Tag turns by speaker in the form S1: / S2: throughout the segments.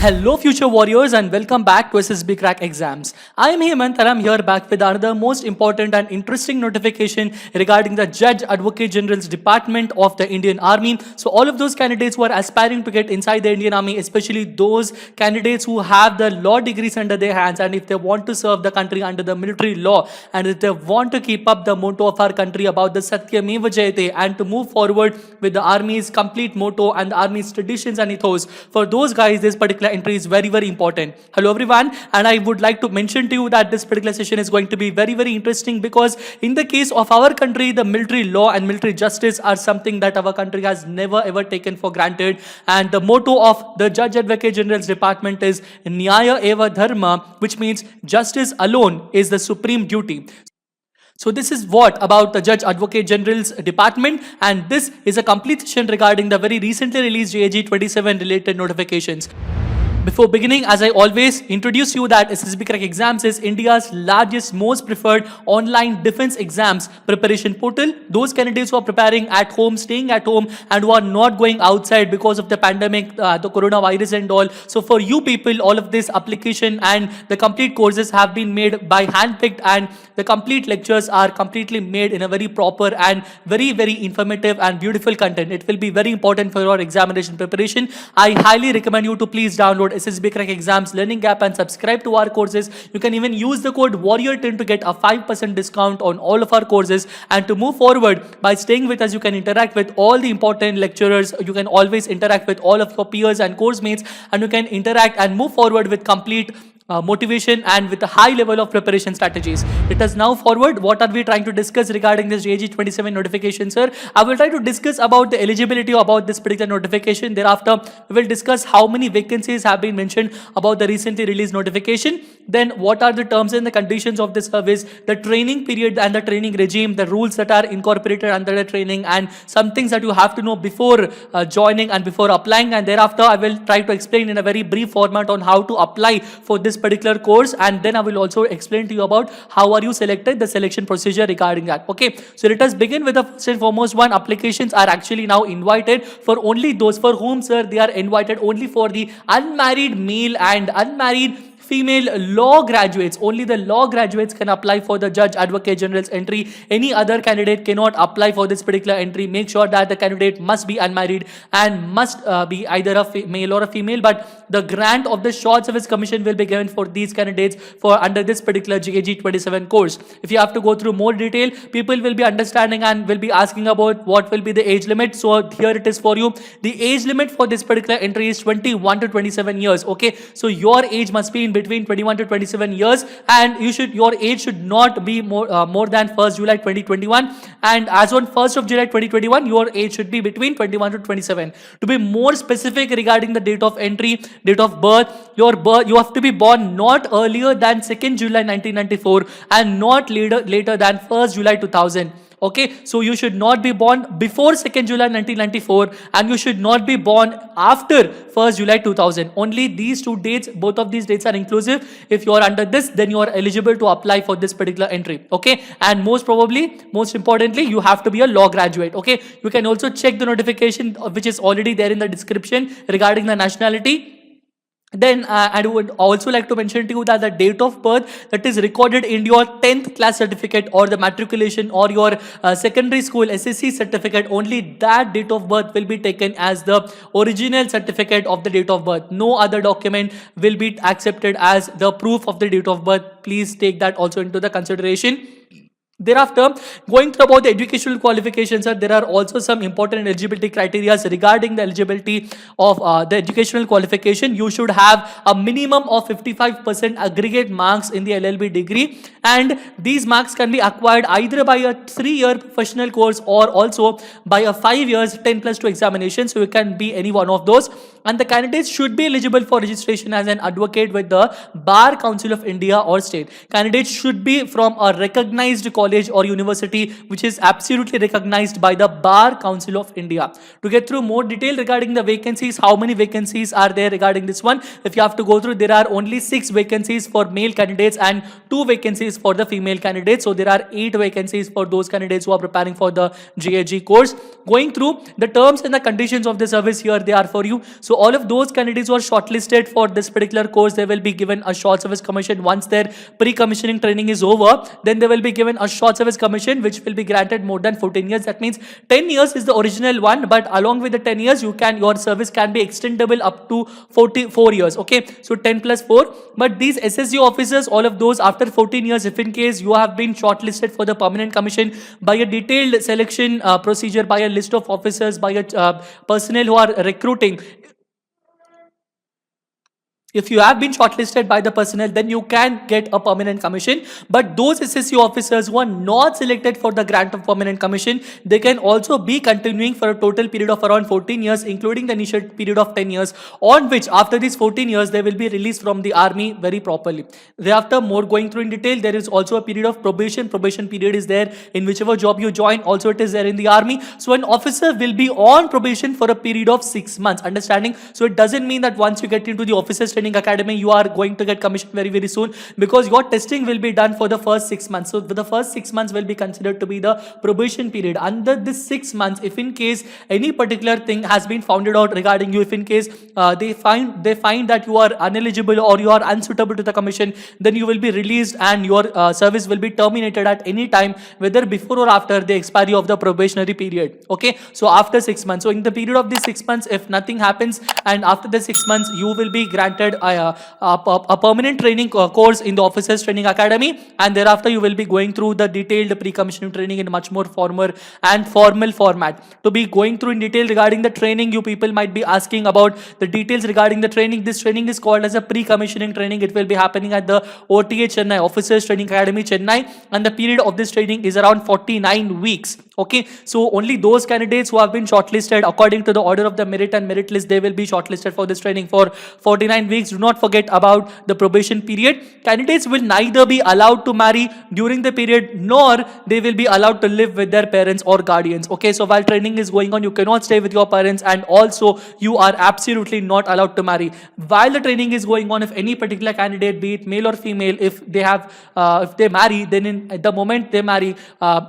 S1: Hello, future warriors, and welcome back to SSB Crack Exams. I am Hemant, and I'm here back with another most important and interesting notification regarding the Judge Advocate General's Department of the Indian Army. So, all of those candidates who are aspiring to get inside the Indian Army, especially those candidates who have the law degrees under their hands, and if they want to serve the country under the military law, and if they want to keep up the motto of our country about the Satyameva Jayate, and to move forward with the Army's complete motto and the Army's traditions and ethos, for those guys, this particular entry is very important. Hello everyone, and I would like to mention to you that this particular session is going to be very interesting, because in the case of our country, the military law and military justice are something that our country has never ever taken for granted, and the motto of the Judge Advocate General's Department is Nyaya Eva Dharma, which means justice alone is the supreme duty. So this is what about the Judge Advocate General's Department, and this is a complete session regarding the very recently released JAG 27 related notifications. Before beginning, as I always introduce you that SSB Crack Exams is India's largest, most preferred online defense exams preparation portal. Those candidates who are preparing at home, staying at home, and who are not going outside because of the pandemic, the coronavirus and all. So for you people, all of this application and the complete courses have been made by handpicked, and the complete lectures are completely made in a very proper and very informative and beautiful content. It will be very important for your examination preparation. I highly recommend you to please download SSB Crack Exams Learning App and subscribe to our courses. You can even use the code Warrior10 to get a 5% discount on all of our courses. And to move forward, by staying with us, you can interact with all the important lecturers. You can always interact with all of your peers and course mates, and you can interact and move forward with complete motivation and with a high level of preparation strategies. Let us now forward. What are we trying to discuss regarding this JAG 27 notification, sir? I will try to discuss about the eligibility about this particular notification. Thereafter, we will discuss how many vacancies have been mentioned about the recently released notification. Then what are the terms and the conditions of the service, the training period and the training regime, the rules that are incorporated under the training, and some things that you have to know before joining and before applying. And thereafter, I will try to explain in a very brief format on how to apply for this particular course, and then I will also explain to you about how are you selected, the selection procedure regarding that. Okay, so let us begin with the first and foremost one. Applications are actually now invited for only those for whom, sir, they are invited only for the unmarried male and unmarried female law graduates. Only the law graduates can apply for the Judge Advocate General's entry. Any other candidate cannot apply for this particular entry. Make sure that the candidate must be unmarried and must be either a male or a female, but the grant of the short service commission will be given for these candidates for under this particular JAG 27 course. If you have to go through more detail, people will be understanding and will be asking about what will be the age limit. So here it is for you. The age limit for this particular entry is 21 to 27 years. Okay, so your age must be in between 21 to 27 years, and your age should not be more than 1st July 2021, and as on 1st of July 2021 your age should be between 21 to 27. To be more specific regarding the date of entry, date of birth, you have to be born not earlier than 2nd July 1994 and not later than 1st July 2000. Okay, so you should not be born before 2nd July 1994 and you should not be born after 1st July 2000. Only these two dates, both of these dates are inclusive. If you are under this, then you are eligible to apply for this particular entry. Okay, and most importantly, you have to be a law graduate. Okay, you can also check the notification which is already there in the description regarding the nationality. Then I would also like to mention to you that the date of birth that is recorded in your 10th class certificate or the matriculation or your secondary school SSC certificate, only that date of birth will be taken as the original certificate of the date of birth. No other document will be accepted as the proof of the date of birth. Please take that also into the consideration. Thereafter, going through about the educational qualifications, there are also some important eligibility criteria regarding the eligibility of the educational qualification. You should have a minimum of 55% aggregate marks in the LLB degree, and these marks can be acquired either by a 3-year professional course or also by a 5 years 10+2 examination. So you can be any one of those, and the candidates should be eligible for registration as an advocate with the Bar Council of India or state. Candidates should be from a recognized college college or university which is absolutely recognized by the Bar Council of India. To get through more detail regarding the vacancies, how many vacancies are there regarding this one, if you have to go through, there are only 6 vacancies for male candidates and 2 vacancies for the female candidates. So there are 8 vacancies for those candidates who are preparing for the GAG course. Going through the terms and the conditions of the service, here they are for you. So all of those candidates who are shortlisted for this particular course, they will be given a short service commission. Once their pre-commissioning training is over, then they will be given a short service commission which will be granted more than 14 years. That means 10 years is the original one, but along with the 10 years, your service can be extendable up to 44 years. Okay, so 10 plus 4. But these SSU officers, all of those after 14 years, if in case you have been shortlisted for the permanent commission by a detailed selection procedure, by a list of officers, by a personnel who are recruiting, if you have been shortlisted by the personnel, then you can get a permanent commission. But those SSU officers who are not selected for the grant of permanent commission, they can also be continuing for a total period of around 14 years, including the initial period of 10 years, on which after these 14 years, they will be released from the army very properly. Thereafter, more going through in detail, there is also a period of probation. Probation period is there in whichever job you join. Also, it is there in the army. So an officer will be on probation for a period of 6 months. Understanding? So it doesn't mean that once you get into the officers training academy, you are going to get commissioned very soon, because your testing will be done for the first 6 months. So the first 6 months will be considered to be the probation period. Under this 6 months, if in case any particular thing has been found out regarding you, if in case they find that you are ineligible or you are unsuitable to the commission, then you will be released and your service will be terminated at any time, whether before or after the expiry of the probationary period. Okay, so after 6 months, so in the period of these 6 months, if nothing happens, and after the 6 months, you will be granted a permanent training course in the officers training academy, and thereafter you will be going through the detailed pre-commissioning training in a much more formal format. To be going through in detail regarding the training, you people might be asking about the details regarding the training. This training is called as a pre-commissioning training. It will be happening at the OTA Chennai, Officers Training Academy Chennai, and the period of this training is around 49 weeks. Okay, so only those candidates who have been shortlisted according to the order of the merit and merit list, they will be shortlisted for this training for 49 weeks. Do not forget about the probation period. Candidates will neither be allowed to marry during the period, nor they will be allowed to live with their parents or guardians. Okay, so while training is going on, you cannot stay with your parents, and also you are absolutely not allowed to marry. While the training is going on, if any particular candidate, be it male or female, if they marry, then at the moment they marry,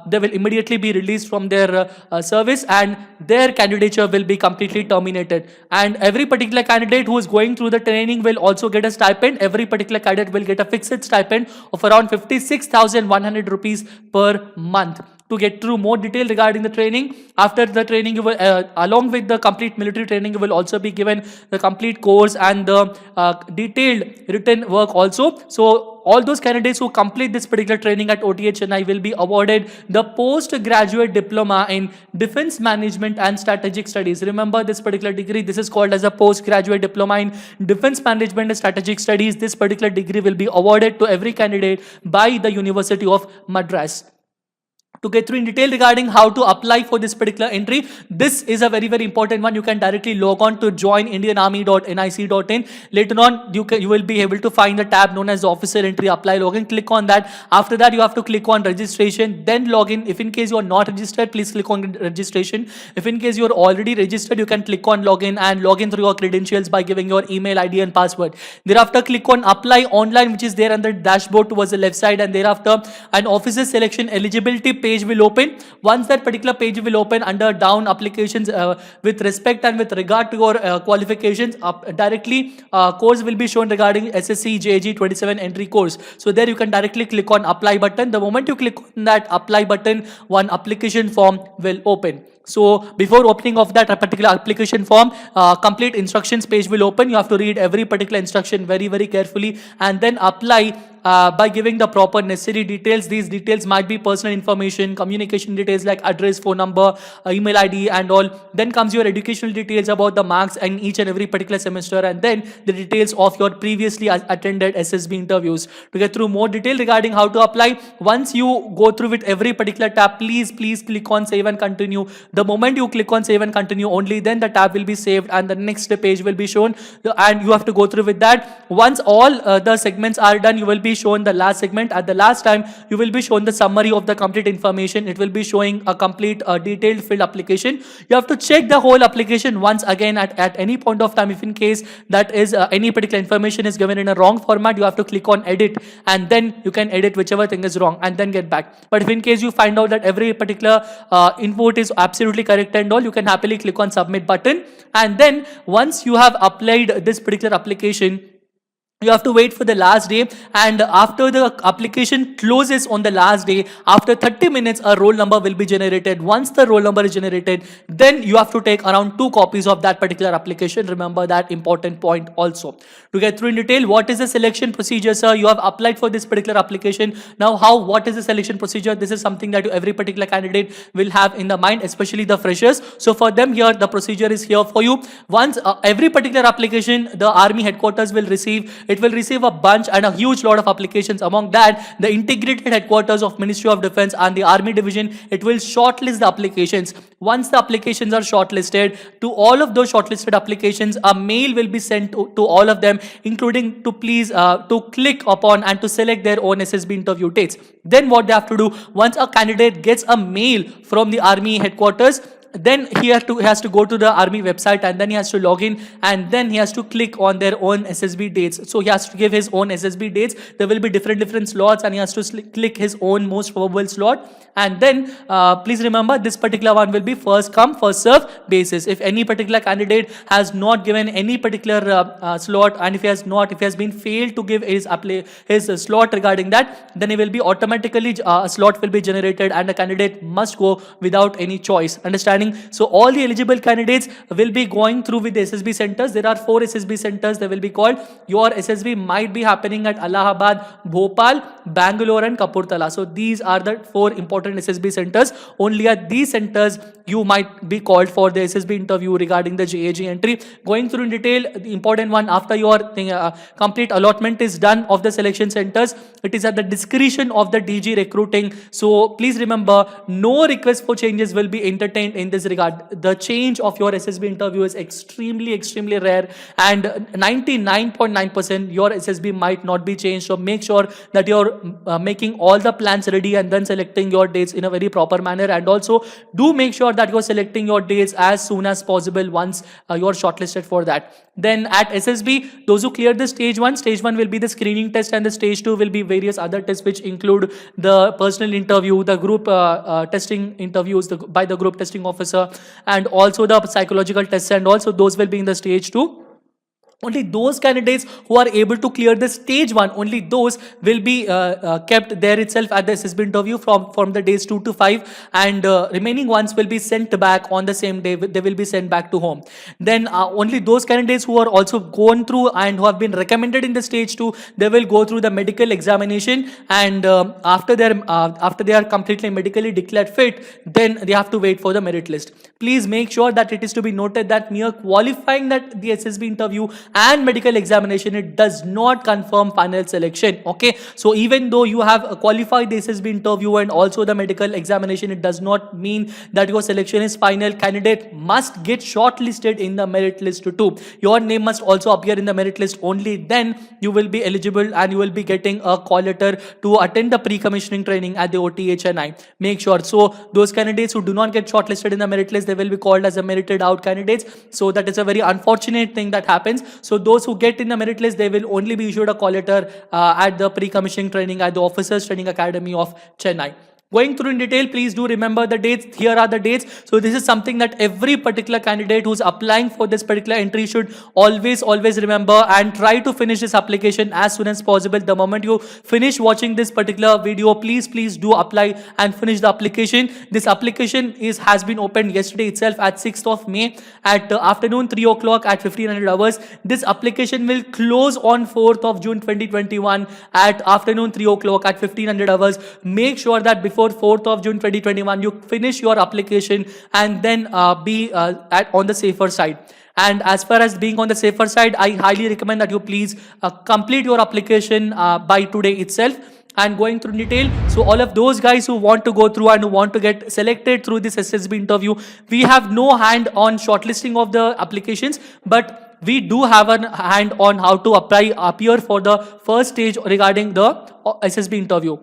S1: they will immediately be released from their service, and their candidature will be completely terminated. And every particular candidate who is going through the training will also get a stipend. Every particular cadet will get a fixed stipend of around 56,100 rupees per month. To get through more detail regarding the training, after the training, you will, along with the complete military training, you will also be given the complete course and the detailed written work also. So all those candidates who complete this particular training at OTA Chennai will be awarded the postgraduate diploma in defense management and strategic studies. Remember this particular degree, this is called as a postgraduate diploma in defense management and strategic studies. This particular degree will be awarded to every candidate by the University of Madras. To get through in detail regarding how to apply for this particular entry, this is a very important one. You can directly log on to joinindianarmy.nic.in. Later on, you will be able to find the tab known as the officer entry apply login. Click on that. After that, you have to click on registration, then login. If in case you are not registered, please click on registration. If in case you are already registered, you can click on login and log in through your credentials by giving your email ID and password. Thereafter, click on apply online, which is there on the dashboard towards the left side, and thereafter an officer selection eligibility page will open. Once that particular page will open, under down applications, with respect and with regard to your qualifications, directly course will be shown regarding SSC JAG 27 entry course. So there you can directly click on apply button. The moment you click on that apply button, one application form will open. So before opening of that particular application form, complete instructions page will open. You have to read every particular instruction very carefully and then apply by giving the proper necessary details. These details might be personal information, communication details like address, phone number, email ID and all. Then comes your educational details about the marks in each and every particular semester, and then the details of your previously attended SSB interviews. To get through more detail regarding how to apply, once you go through with every particular tab, please click on save and continue. The moment you click on save and continue, only then the tab will be saved and the next page will be shown, and you have to go through with that. Once all the segments are done, you will be shown the last segment. At the last time, you will be shown the summary of the complete information. It will be showing a complete detailed filled application. You have to check the whole application once again at any point of time. If in case that is any particular information is given in a wrong format, you have to click on edit, and then you can edit whichever thing is wrong and then get back. But if in case you find out that every particular input is absolutely correct and all, you can happily click on submit button. And then once you have applied this particular application, you have to wait for the last day, and after the application closes on the last day, after 30 minutes a roll number will be generated. Once the roll number is generated, then you have to take around 2 copies of that particular application. Remember that important point also. To get through in detail, what is the selection procedure, sir? You have applied for this particular application. Now what is the selection procedure? This is something that every particular candidate will have in the mind, especially the freshers. So for them, here the procedure is here for you. Once every particular application the army headquarters will receive, it will receive a bunch and a huge lot of applications. Among that, the integrated headquarters of Ministry of Defense and the Army Division, it will shortlist the applications. Once the applications are shortlisted, to all of those shortlisted applications, a mail will be sent to all of them, including to please to click upon and to select their own SSB interview dates. Then what they have to do, once a candidate gets a mail from the Army headquarters, then he has to go to the army website, and then he has to log in, and then he has to click on their own SSB dates. So he has to give his own SSB dates. There will be different slots, and he has to click his own most probable slot. And then please remember, this particular one will be first come first serve basis. If any particular candidate has not given any particular slot, and if he has been failed to give his slot regarding that, then he will be automatically a slot will be generated, and the candidate must go without any choice. Understanding? So all the eligible candidates will be going through with the SSB centers. There are 4 SSB centers they will be called. Your SSB might be happening at Allahabad, Bhopal, Bangalore and Kapurthala. So these are the 4 important SSB centers. Only at these centers you might be called for the SSB interview regarding the JAG entry. Going through in detail, the important one, after your complete allotment is done of the selection centers, it is at the discretion of the DG recruiting. So please remember, no request for changes will be entertained in this regard. The change of your SSB interview is extremely rare, and 99.9% your SSB might not be changed. So make sure that you're making all the plans ready and then selecting your dates in a very proper manner, and also do make sure that you're selecting your dates as soon as possible once you're shortlisted for that. Then at SSB, those who clear the stage 1 will be the screening test, and the stage 2 will be various other tests which include the personal interview, the group testing interviews by the group testing officer, and also the psychological tests, and also those will be in the stage 2. Only those candidates who are able to clear the stage 1, only those will be kept there itself at the SSB interview from the days 2 to 5, and remaining ones will be sent back on the same day. They will be sent back to home. Then only those candidates who are also gone through and who have been recommended in the stage 2, they will go through the medical examination, and after they are completely medically declared fit, then they have to wait for the merit list. Please make sure that it is to be noted that mere qualifying that the SSB interview and medical examination, it does not confirm final selection. Okay, so even though you have qualified the SSB interview and also the medical examination, it does not mean that your selection is final. Candidate must get shortlisted in the merit list too. Your name must also appear in the merit list. Only then you will be eligible and you will be getting a call letter to attend the pre-commissioning training at the OTHNI. Make sure. So those candidates who do not get shortlisted in the merit list, they will be called as a merited out candidates. So that is a very unfortunate thing that happens. So those who get in the merit list, they will only be issued a call letter at the pre-commissioning training at the Officers Training Academy of Chennai. Going through in detail, please do remember the dates. Here are the dates. So this is something that every particular candidate who's applying for this particular entry should always remember, and try to finish this application as soon as possible. The moment you finish watching this particular video, please do apply and finish the application. This application has been opened yesterday itself at 6th of May at afternoon 3 o'clock at 1500 hours. This application will close on 4th of June 2021 at afternoon 3 o'clock at 1500 hours. Make sure that before 4th of June 2021 you finish your application and then be on the safer side. And as far as being on the safer side, I highly recommend that you please complete your application by today itself. and going through detail. So all of those guys who want to go through and who want to get selected through this SSB interview, we have no hand on shortlisting of the applications, but we do have a hand on how to appear for the first stage regarding the SSB interview.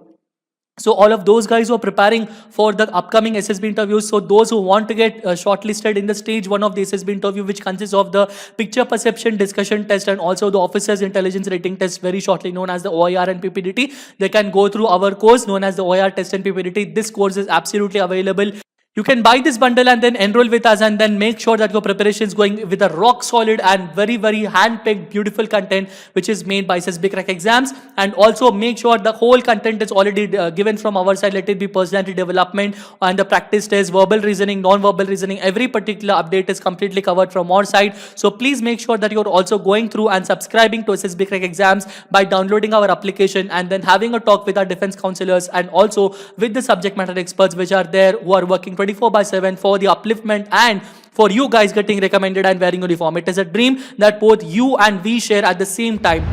S1: So all of those guys who are preparing for the upcoming SSB interviews, so those who want to get shortlisted in the stage 1 of the SSB interview, which consists of the picture perception discussion test and also the officer's intelligence rating test, very shortly known as the OIR and PPDT, they can go through our course known as the OIR test and PPDT. This course is absolutely available. You can buy this bundle and then enroll with us, and then make sure that your preparation is going with a rock solid and very, very hand-picked, beautiful content which is made by SSB Crack Exams. And also make sure the whole content is already given from our side. Let it be personality development and the practice test, verbal reasoning, non-verbal reasoning. Every particular update is completely covered from our side. So please make sure that you're also going through and subscribing to SSB Crack Exams by downloading our application and then having a talk with our defense counselors and also with the subject matter experts which are there, who are working 24/7 for the upliftment and for you guys getting recommended and wearing uniform. It is a dream that both you and we share at the same time.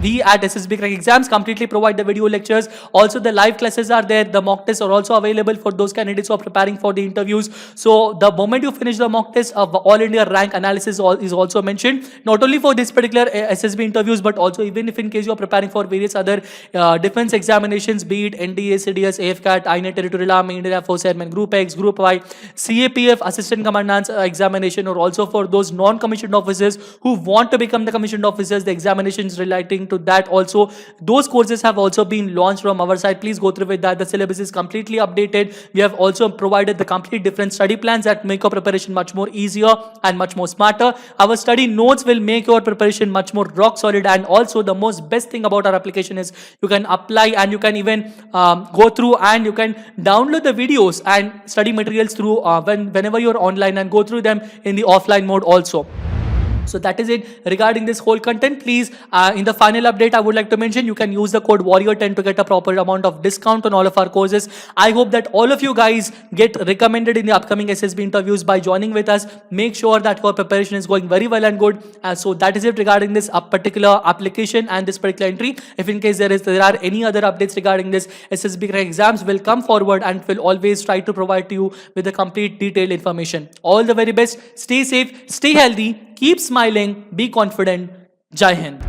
S1: We at SSB Crack Exams completely provide the video lectures. Also, the live classes are there. The mock tests are also available for those candidates who are preparing for the interviews. So, the moment you finish the mock test, All India rank analysis is also mentioned. Not only for this particular SSB interviews, but also even if in case you are preparing for various other defense examinations, be it NDA, CDS, AFCAT, INET, Territorial Army, Indian Air Force Airmen, Group X, Group Y, CAPF, Assistant Commandant's examination, or also for those non-commissioned officers who want to become the commissioned officers, the examinations relating to that also. Those courses have also been launched from our side. Please go through with that. The syllabus is completely updated. We have also provided the complete different study plans that make your preparation much more easier and much more smarter. Our study notes will make your preparation much more rock solid, and also the most best thing about our application is you can apply and you can even go through and you can download the videos and study materials through whenever you're online and go through them in the offline mode also. So that is it regarding this whole content. Please, in the final update, I would like to mention you can use the code Warrior10 to get a proper amount of discount on all of our courses. I hope that all of you guys get recommended in the upcoming SSB interviews by joining with us. Make sure that your preparation is going very well and good. So that is it regarding this particular application and this particular entry. If in case there are any other updates regarding this SSB Crack Exams, will come forward and will always try to provide to you with the complete detailed information. All the very best. Stay safe, stay healthy, keep smiling, be confident. Jai Hind.